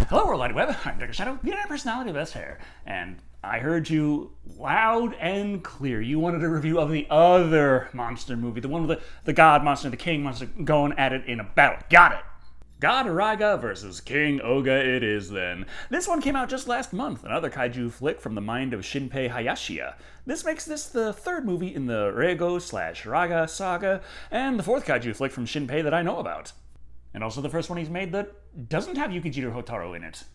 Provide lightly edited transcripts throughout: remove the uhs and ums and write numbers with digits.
Hello, World Wide Web. I'm Dr. Shado, the internet personality of best hair, and I heard you loud and clear. You wanted a review of the other monster movie, the one with the god monster, the king monster, going at it in a battle. Got it. God Raiga versus King Ohga it is then. This one came out just last month, another kaiju flick from the mind of Shinpei Hayashia. This makes this the third movie in the Reigo/Raiga saga, and the fourth kaiju flick from Shinpei that I know about. And also the first one he's made that doesn't have Yukijiro Hotaru in it.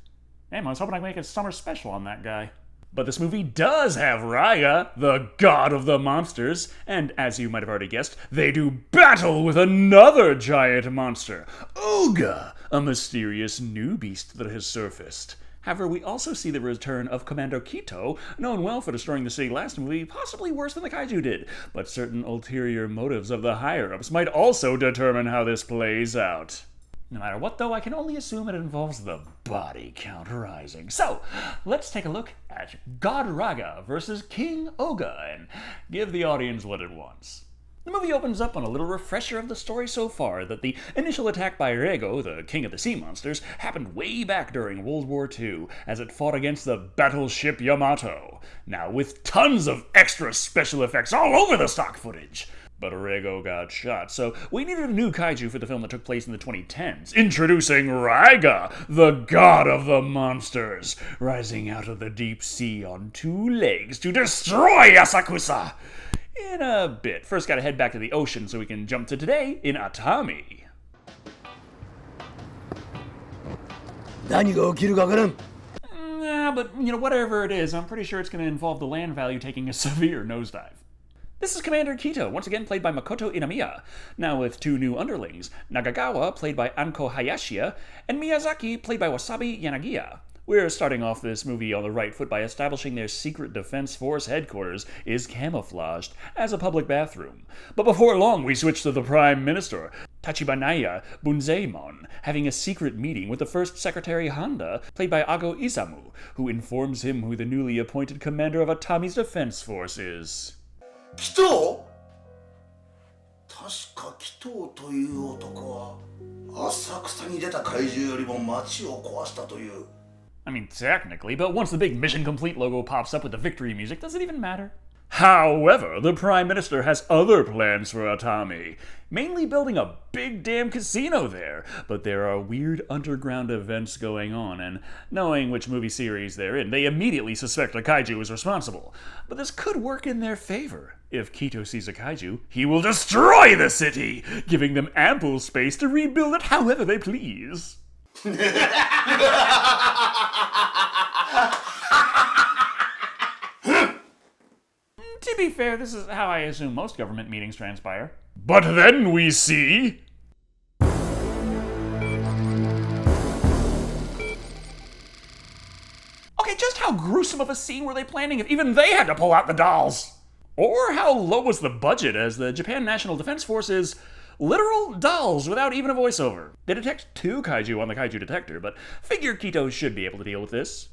Damn, I was hoping I could make a summer special on that guy. But this movie does have Raiga, the god of the monsters, and as you might have already guessed, they do battle with another giant monster, Ohga, a mysterious new beast that has surfaced. However, we also see the return of Commander Kito, known well for destroying the city last movie, possibly worse than the kaiju did, but certain ulterior motives of the higher-ups might also determine how this plays out. No matter what, though, I can only assume it involves the body count rising. So, let's take a look at God Raiga versus King Ohga and give the audience what it wants. The movie opens up on a little refresher of the story so far that the initial attack by Reigo, the king of the sea monsters, happened way back during World War II as it fought against the battleship Yamato. Now, with tons of extra special effects all over the stock footage. But Reigo got shot, so we needed a new kaiju for the film that took place in the 2010s. Introducing Raiga, the god of the monsters, rising out of the deep sea on two legs to destroy Asakusa. In a bit. First gotta head back to the ocean so we can jump to today in Atami. But, whatever it is, I'm pretty sure it's gonna involve the land value taking a severe nosedive. This is Commander Kito, once again played by Makoto Inamiya, now with two new underlings, Nagagawa, played by Anko Hayashia, and Miyazaki, played by Wasabi Yanagiya. We're starting off this movie on the right foot by establishing their secret defense force headquarters is camouflaged as a public bathroom. But before long, we switch to the Prime Minister, Tachibanaya Bunzeimon, having a secret meeting with the First Secretary Honda, played by Ago Izamu, who informs him who the newly appointed commander of Atami's defense force is. キト確かキトという男は浅草に出た怪獣よりも街を壊したという I mean, technically, but once the big Mission Complete logo pops up with the victory music, does it even matter? However, the Prime Minister has other plans for Atami, mainly building a big damn casino there, but there are weird underground events going on, and knowing which movie series they're in, they immediately suspect a kaiju is responsible. But this could work in their favor. If Kito sees a kaiju, he will destroy the city, giving them ample space to rebuild it however they please. To be fair, this is how I assume most government meetings transpire. But then we see... Okay, just how gruesome of a scene were they planning if even they had to pull out the dolls? Or how low was the budget as the Japan National Defense Force is literal dolls without even a voiceover? They detect two kaiju on the kaiju detector, but figure Kito should be able to deal with this.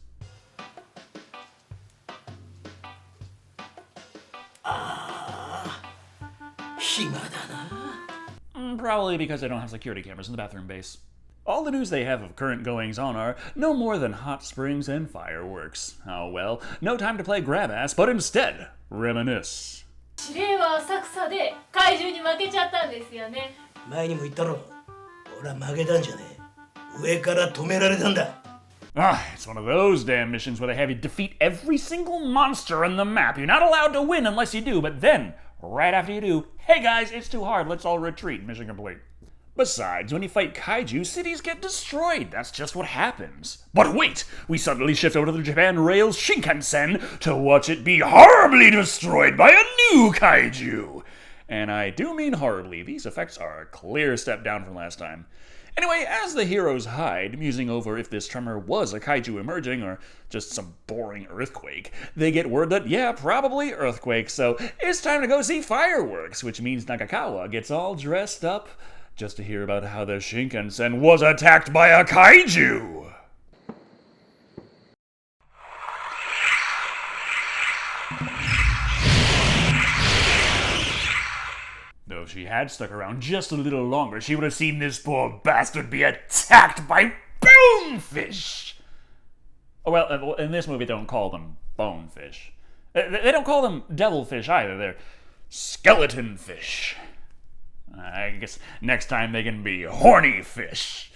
Probably because they don't have security cameras in the bathroom base. All the news they have of current goings-on are no more than hot springs and fireworks. Oh well, no time to play grab-ass, but instead, reminisce. 指令は浅草で怪獣に負けちゃったんですよね。前にも言ったろ俺は負けたんじゃねえ上から止められたんだ It's one of those damn missions where they have you defeat every single monster on the map. You're not allowed to win unless you do, but then, right after you do, hey guys, it's too hard, let's all retreat, mission complete. Besides, when you fight kaiju, cities get destroyed. That's just what happens. But wait! We suddenly shift over to the Japan Rail's Shinkansen to watch it be horribly destroyed by a new kaiju! And I do mean horribly. These effects are a clear step down from last time. Anyway, as the heroes hide, musing over if this tremor was a kaiju emerging or just some boring earthquake, they get word that, yeah, probably earthquake, so it's time to go see fireworks, which means Nagakawa gets all dressed up just to hear about how the Shinkansen was attacked by a kaiju! Though if she had stuck around just a little longer, she would have seen this poor bastard be attacked by boomfish! Well, in this movie, they don't call them bonefish. They don't call them devilfish either. They're skeleton fish. I guess next time they can be horny fish.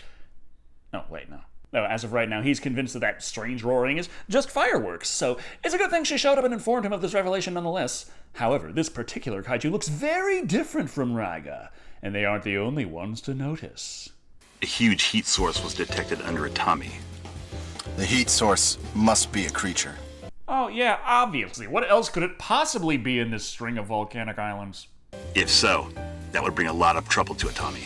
Oh, wait, no. No, as of right now, he's convinced that that strange roaring is just fireworks, so it's a good thing she showed up and informed him of this revelation nonetheless. However, this particular kaiju looks very different from Raiga, and they aren't the only ones to notice. A huge heat source was detected under Atami. The heat source must be a creature. Oh, yeah, obviously. What else could it possibly be in this string of volcanic islands? If so, that would bring a lot of trouble to Atami.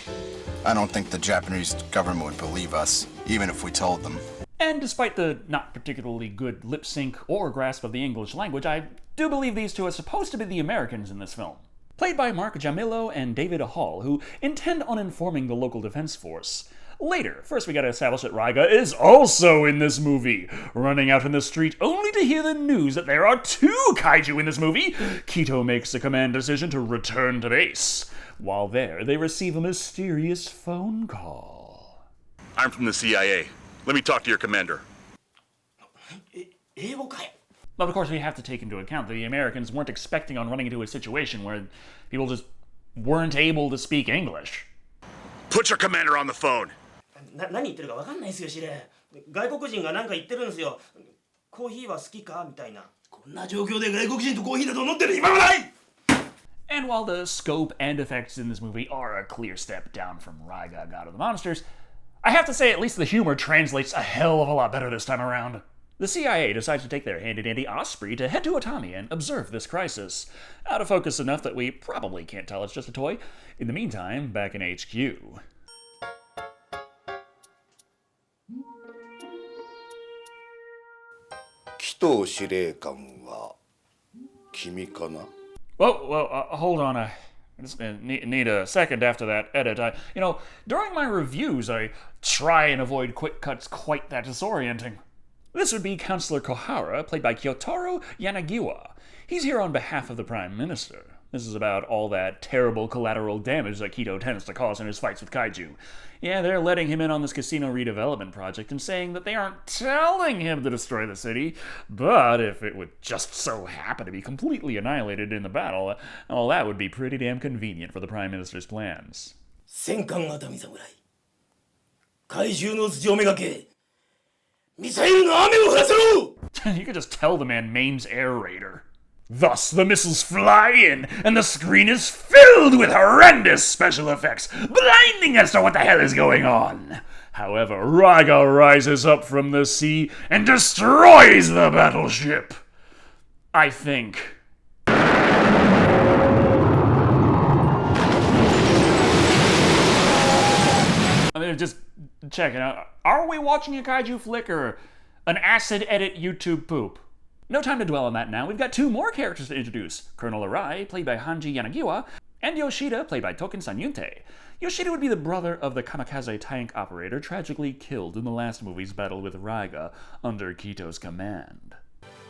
I don't think the Japanese government would believe us, even if we told them. And despite the not particularly good lip sync or grasp of the English language, I do believe these two are supposed to be the Americans in this film. Played by Mark Jamillo and David Hall, who intend on informing the local defense force. Later, first we gotta establish that Raiga is also in this movie, running out in the street only to hear the news that there are 2 kaiju in this movie. Kito makes the command decision to return to base. While there, they receive a mysterious phone call. I'm from the CIA. Let me talk to your commander. But of course, we have to take into account that the Americans weren't expecting on running into a situation where people just weren't able to speak English. Put your commander on the phone. 何言ってるか分かんないですよ、司令。外国人が何か言ってるんですよ。コーヒーは好きかみたいな。こんな状況で外国人とコーヒーなど飲んでる暇はない。 And while the scope and effects in this movie are a clear step down from Raiga, God of the Monsters, I have to say at least the humor translates a hell of a lot better this time around. The CIA decides to take their handy-dandy Osprey to head to Atami and observe this crisis. Out of focus enough that we probably can't tell it's just a toy. In the meantime, back in HQ. 紀藤司令官は君かな? Hold on. I just need a second after that edit. During my reviews, I try and avoid quick cuts quite that disorienting. This would be Counselor Kohara, played by Kyotaro Yanagiwa. He's here on behalf of the Prime Minister. This is about all that terrible collateral damage that Kito tends to cause in his fights with kaiju. Yeah, they're letting him in on this casino redevelopment project and saying that they aren't telling him to destroy the city, but if it would just so happen to be completely annihilated in the battle, well, that would be pretty damn convenient for the Prime Minister's plans. 戦艦熱海侍。怪獣の頭上めがけ。ミサイルの雨を降らせろ You could just tell the man Maine's air raider. Thus, the missiles fly in, and the screen is filled with horrendous special effects, blinding as to what the hell is going on. However, Raiga rises up from the sea and destroys the battleship. I think. Just checking out. Are we watching a kaiju flick or an acid edit YouTube poop? No time to dwell on that now. We've got 2 more characters to introduce. Colonel Arai, played by Hanji Yanagiwa, and Yoshida, played by Token Sanyunte. Yoshida would be the brother of the kamikaze tank operator tragically killed in the last movie's battle with Raiga under Kito's command.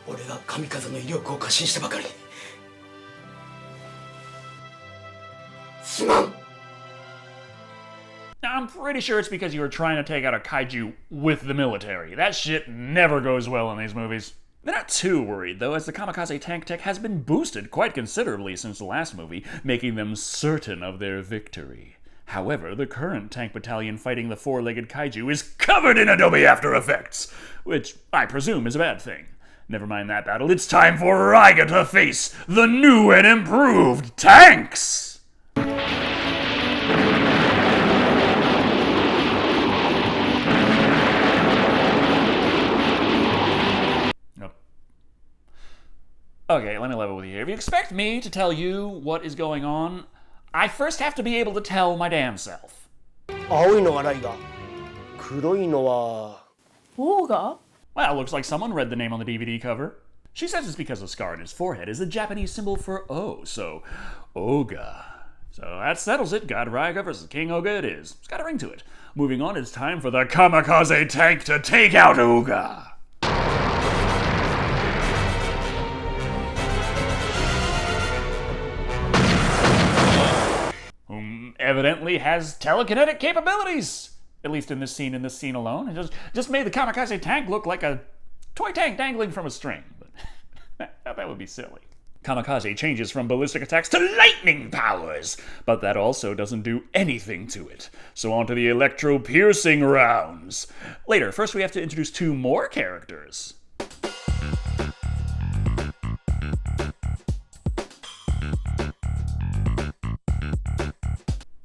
俺が神風の威力を過信したばかりに。すまん Now, I'm pretty sure it's because you were trying to take out a kaiju with the military. That shit never goes well in these movies. They're not too worried, though, as the kamikaze tank tech has been boosted quite considerably since the last movie, making them certain of their victory. However, the current tank battalion fighting the 4-legged kaiju is covered in Adobe After Effects, which I presume is a bad thing. Never mind that battle, it's time for Raiga to face the new and improved tanks! Okay, let me level with you here. If you expect me to tell you what is going on, I first have to be able to tell my damn self. 青いのはライガ。黒いのは。Ohga? Well, looks like someone read the name on the DVD cover. She says it's because the scar on his forehead is the Japanese symbol for O, so Ohga. So that settles it. God Raiga versus King Ohga it is. It's got a ring to it. Moving on, it's time for the kamikaze tank to take out Ohga. Evidently has telekinetic capabilities. At least in this scene alone. It just made the kamikaze tank look like a toy tank dangling from a string, but that would be silly. Kamikaze changes from ballistic attacks to lightning powers, but that also doesn't do anything to it. So on to the electro-piercing rounds. Later, first we have to introduce 2 more characters.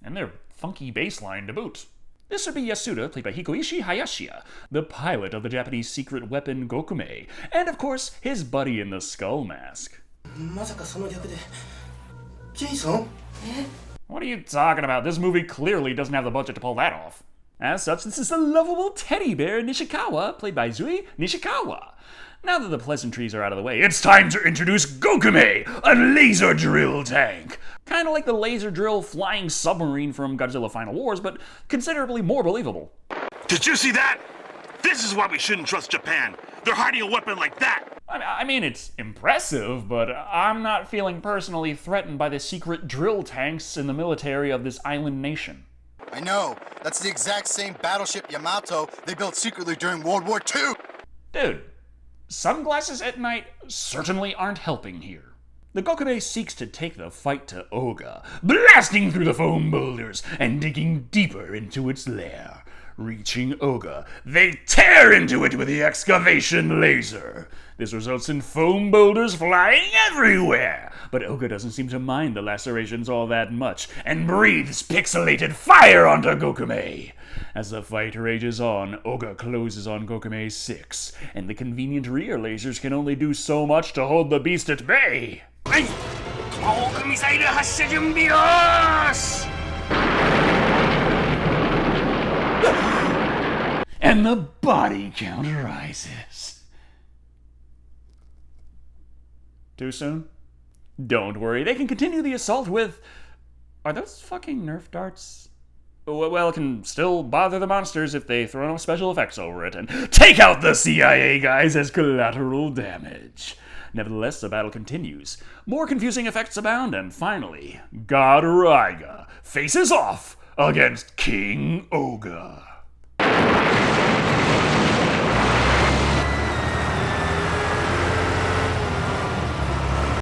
And their funky bass line to boot. This would be Yasuda, played by Shinpei Hayashia, the pilot of the Japanese secret weapon Gokume, and of course, his buddy in the skull mask. まさかその逆でジェイソン What are you talking about? This movie clearly doesn't have the budget to pull that off. As such, this is the lovable teddy bear Nishikawa, played by Zui Nishikawa. Now that the pleasantries are out of the way, it's time to introduce Gokume, a laser drill tank. Kinda like the laser drill flying submarine from Godzilla Final Wars, but considerably more believable. Did you see that? This is why we shouldn't trust Japan. They're hiding a weapon like that. I mean, it's impressive, but I'm not feeling personally threatened by the secret drill tanks in the military of this island nation. I know. That's the exact same battleship Yamato they built secretly during World War II. Dude, sunglasses at night certainly aren't helping here. The Gokume seeks to take the fight to Ohga, blasting through the foam boulders and digging deeper into its lair. Reaching Ohga, they tear into it with the excavation laser. This results in foam boulders flying everywhere, but Ohga doesn't seem to mind the lacerations all that much and breathes pixelated fire onto Gokume. As the fight rages on, Ohga closes on Gokume's 6, and the convenient rear lasers can only do so much to hold the beast at bay. And the body count rises. Too soon? Don't worry, they can continue the assault with... Are those fucking Nerf darts? Well, it can still bother the monsters if they throw enough special effects over it and take out the CIA guys as collateral damage. Nevertheless, the battle continues. More confusing effects abound, and finally, God Raiga faces off against King Ohga.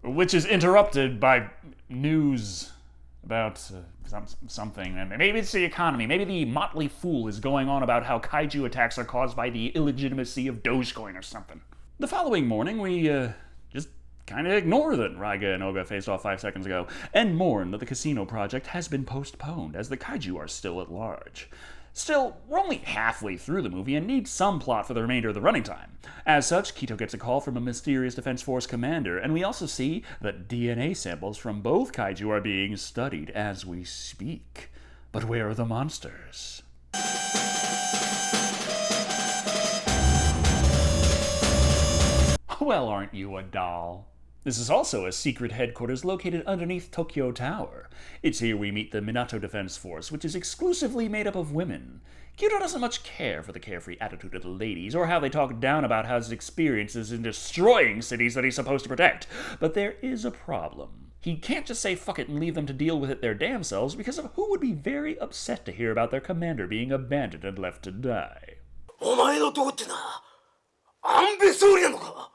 Which is interrupted by news about something. And maybe it's the economy. Maybe the Motley Fool is going on about how kaiju attacks are caused by the illegitimacy of Dogecoin or something. The following morning, we just kind of ignore that Raiga and Ohga faced off 5 seconds ago, and mourn that the casino project has been postponed, as the kaiju are still at large. Still, we're only halfway through the movie and need some plot for the remainder of the running time. As such, Kito gets a call from a mysterious Defense Force commander, and we also see that DNA samples from both kaiju are being studied as we speak. But where are the monsters? Well, aren't you a doll? This is also a secret headquarters located underneath Tokyo Tower. It's here we meet the Minato Defense Force, which is exclusively made up of women. Kito doesn't much care for the carefree attitude of the ladies, or how they talk down about his experiences in destroying cities that he's supposed to protect. But there is a problem. He can't just say fuck it and leave them to deal with it their damn selves, because of who would be very upset to hear about their commander being abandoned and left to die. お前のとこってなアンベソーリなのか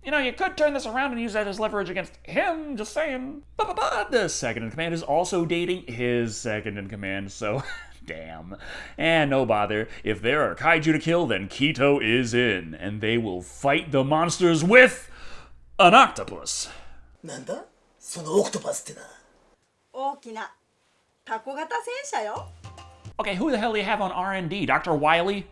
You know, you could turn this around and use that as leverage against him, just saying. But the second in command is also dating his second in command, so damn. And no bother, if there are kaiju to kill, then Kito is in, and they will fight the monsters with an octopus. なんだそのオクトパスってな大きなタコ型戦車よ Okay, who the hell do you have on R&D? Dr. Wily?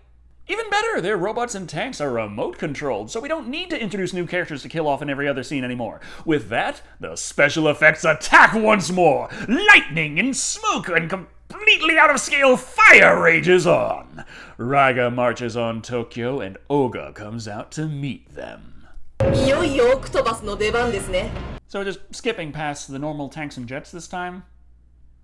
Even better, their robots and tanks are remote controlled, so we don't need to introduce new characters to kill off in every other scene anymore. With that, the special effects attack once more. Lightning and smoke and completely out of scale fire rages on. Raiga marches on Tokyo and Ohga comes out to meet them. いよいよオクトパスの出番ですね So just skipping past the normal tanks and jets this time?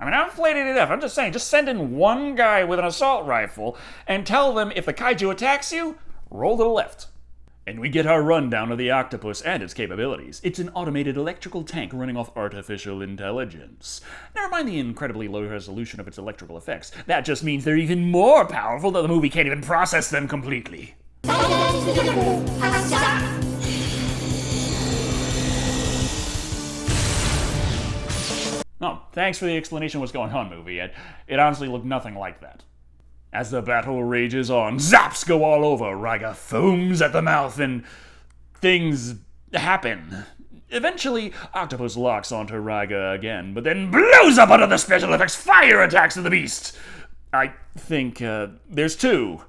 I mean, I'm inflated enough. I'm just saying, just send in one guy with an assault rifle and tell them if the kaiju attacks you, roll to the left. And we get our rundown of the octopus and its capabilities. It's an automated electrical tank running off artificial intelligence. Never mind the incredibly low resolution of its electrical effects. That just means they're even more powerful that the movie can't even process them completely. Oh, thanks for the explanation of what's going on, movie. It honestly looked nothing like that. As the battle rages on, zaps go all over, Raiga foams at the mouth, and things happen. Eventually, Octopus locks onto Raiga again, but then blows up under the special effects fire attacks of the beast. I think there's two.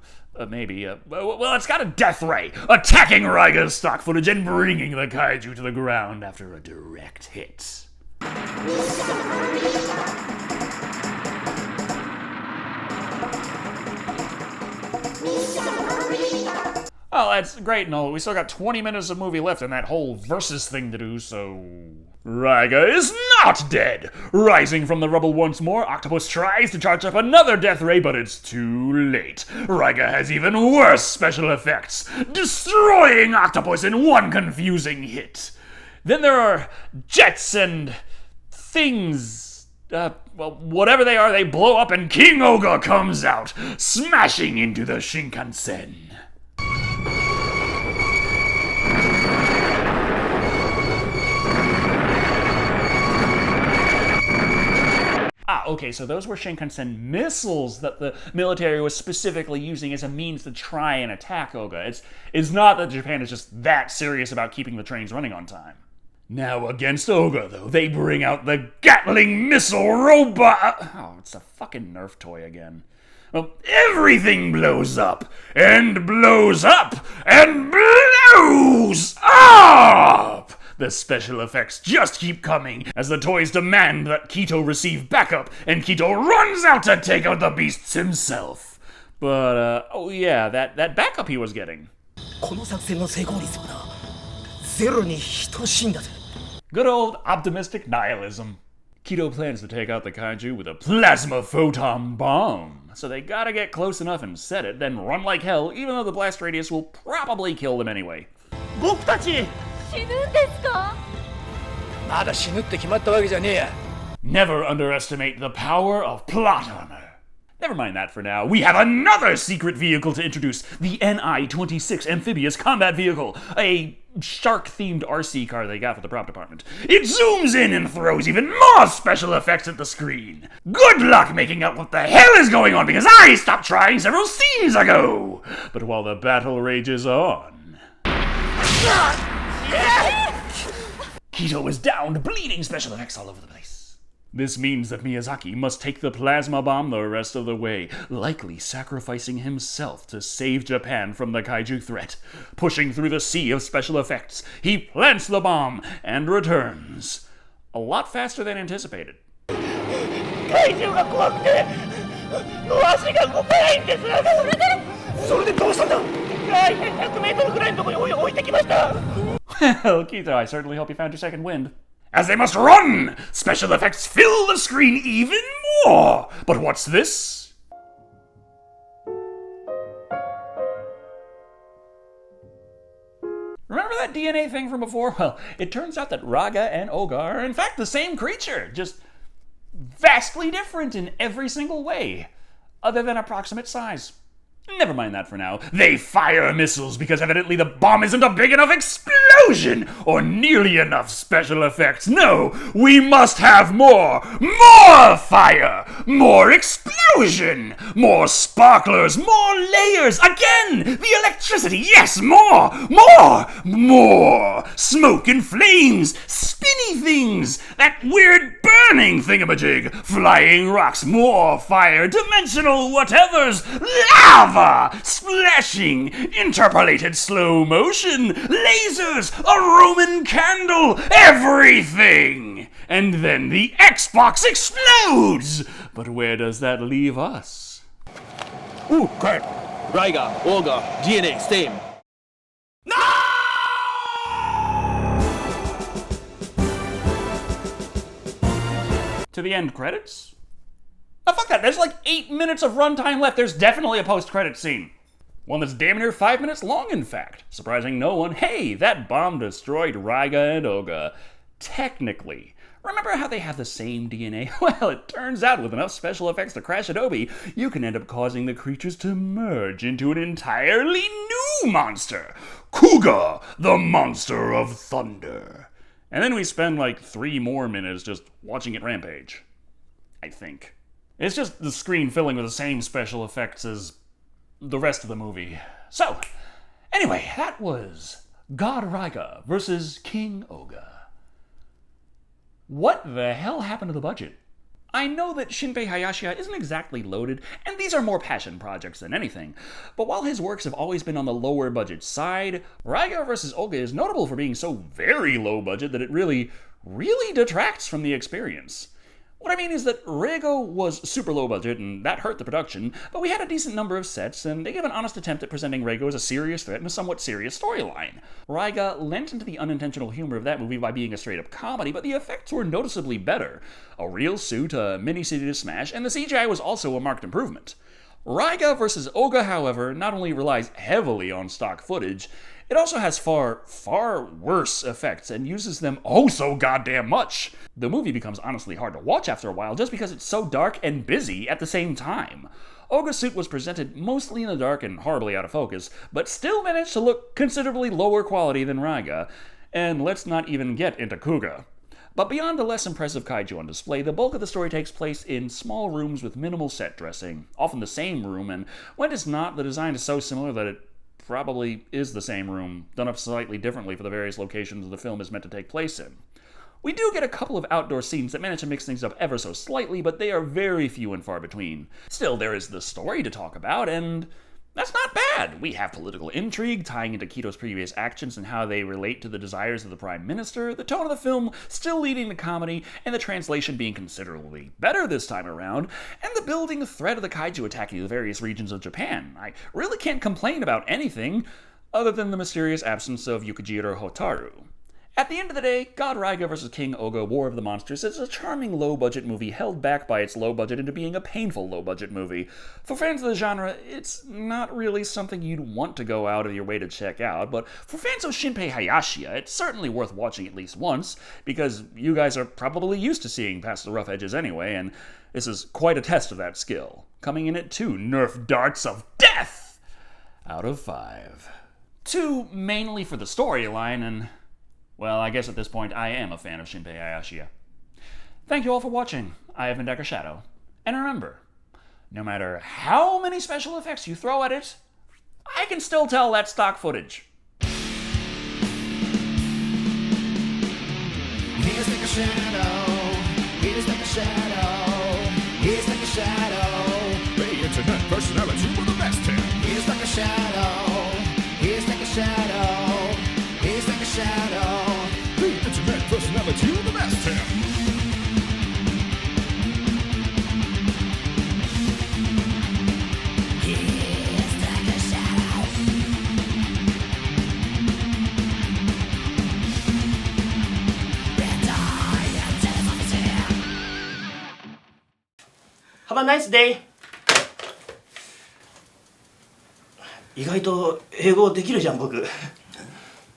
Maybe. Well, it's got a death ray, attacking Raiga's stock footage and bringing the kaiju to the ground after a direct hit. Oh, that's great and all. We still got 20 minutes of movie left and that whole versus thing to do, so... Raiga is not dead! Rising from the rubble once more, Octopus tries to charge up another death ray, but it's too late. Raiga has even worse special effects, destroying Octopus in one confusing hit. Then there are jets and... things... well, whatever they are, they blow up and King Ohga comes out, smashing into the Shinkansen. Okay, so those were Shinkansen missiles that the military was specifically using as a means to try and attack Ohga. It's not that Japan is just that serious about keeping the trains running on time. Now against Ohga, though, they bring out the Gatling missile robot. Oh, it's a fucking Nerf toy again. Well, everything blows up, and blows up, and blows up! The special effects just keep coming as the toys demand that Kito receive backup, and Kito runs out to take out the beasts himself. But, oh yeah, that backup he was getting. この作戦の成功率はな、ゼロに等しいんだぜ。 Good old optimistic nihilism. Kito plans to take out the kaiju with a plasma photon bomb. So they gotta get close enough and set it, then run like hell, even though the blast radius will probably kill them anyway. 僕たち死ぬんですか？まだ死ぬって決まったわけじゃねえや。 Never underestimate the power of plot armor. Never mind that for now. We have another secret vehicle to introduce, the NI-26 Amphibious Combat Vehicle, a shark-themed RC car they got for the prop department. It zooms in and throws even more special effects at the screen. Good luck making out what the hell is going on, because I stopped trying several scenes ago. But while the battle rages on... Kito is downed, bleeding special effects all over the place. This means that Miyazaki must take the plasma bomb the rest of the way, likely sacrificing himself to save Japan from the kaiju threat. Pushing through the sea of special effects, he plants the bomb and returns. A lot faster than anticipated. 怪獣が怖くて足が動かないんです。それでどうしたんだ。100メートルくらいのところに置いてきました。 Well, Kito, I certainly hope you found your second wind. As they must run! Special effects fill the screen even more! But what's this? Remember that DNA thing from before? Well, it turns out that Raiga and Ohga are in fact the same creature, just vastly different in every single way, other than approximate size. Never mind that for now. They fire missiles because evidently the bomb isn't a big enough explosion or nearly enough special effects. No, we must have more! More fire! More explosion! More sparklers! More layers! Again! The electricity! Yes, more! More! More! Smoke and flames! Spinny things! That weird burning thingamajig! Flying rocks! More fire! Dimensional whatevers! Lava! Splashing! Interpolated slow motion! Lasers! A Roman candle! Everything! And then the Xbox explodes! But where does that leave us? Ooh, crap! Raiga, Ohga, DNA, same. To the end credits? Oh, fuck that. There's like 8 minutes of runtime left. There's definitely a post-credit scene. One that's damn near 5 minutes long, in fact. Surprising no one, hey, that bomb destroyed Raiga and Ohga. Technically. Remember how they have the same DNA? Well, it turns out with enough special effects to crash Adobe, you can end up causing the creatures to merge into an entirely new monster. Kuga, the monster of thunder. And then we spend like 3 more minutes just watching it rampage. I think. It's just the screen filling with the same special effects as the rest of the movie. So, anyway, that was God Raiga versus King Ohga. What the hell happened to the budget? I know that Shinpei Hayashia isn't exactly loaded, and these are more passion projects than anything, but while his works have always been on the lower budget side, Raiga vs. Ohga is notable for being so very low budget that it really detracts from the experience. What I mean is that Reigo was super low budget, and that hurt the production, but we had a decent number of sets, and they gave an honest attempt at presenting Reigo as a serious threat and a somewhat serious storyline. Raiga lent into the unintentional humor of that movie by being a straight-up comedy, but the effects were noticeably better. A real suit, a mini-city to smash, and the CGI was also a marked improvement. Raiga vs. Ohga, however, not only relies heavily on stock footage, it also has far worse effects and uses them oh so goddamn much. The movie becomes honestly hard to watch after a while just because it's so dark and busy at the same time. Ohga's suit was presented mostly in the dark and horribly out of focus, but still managed to look considerably lower quality than Raiga. And let's not even get into Kuga. But beyond the less impressive kaiju on display, the bulk of the story takes place in small rooms with minimal set dressing, often the same room, and when it's not, the design is so similar that it probably is the same room, done up slightly differently for the various locations the film is meant to take place in. We do get a couple of outdoor scenes that manage to mix things up ever so slightly, but they are very few and far between. Still, there is the story to talk about, and that's not bad. We have political intrigue tying into Kito's previous actions and how they relate to the desires of the Prime Minister, the tone of the film still leading to comedy, and the translation being considerably better this time around, and the building threat of the kaiju attacking the various regions of Japan. I really can't complain about anything other than the mysterious absence of Yukijiro Hotaru. At the end of the day, God Raiga vs. King Ohga War of the Monsters is a charming low-budget movie held back by its low budget into being a painful low-budget movie. For fans of the genre, it's not really something you'd want to go out of your way to check out, but for fans of Shinpei Hayashia, it's certainly worth watching at least once, because you guys are probably used to seeing past the rough edges anyway, and this is quite a test of that skill. Coming in at 2 Nerf darts of death out of 5. 2 mainly for the storyline, and well, I guess at this point I am a fan of Shinpei Hayashia. Thank you all for watching. I have been Shado. And remember, no matter how many special effects you throw at it, I can still tell that's stock footage. He's like a shadow. He's like a shadow. He's like a shadow. The internet personality with the best hair. He's like a shadow. He's like a shadow. He's like a shadow. The internet personality with the best hair. He's like a shadow. Have a nice day. 意外と英語できるじゃん僕。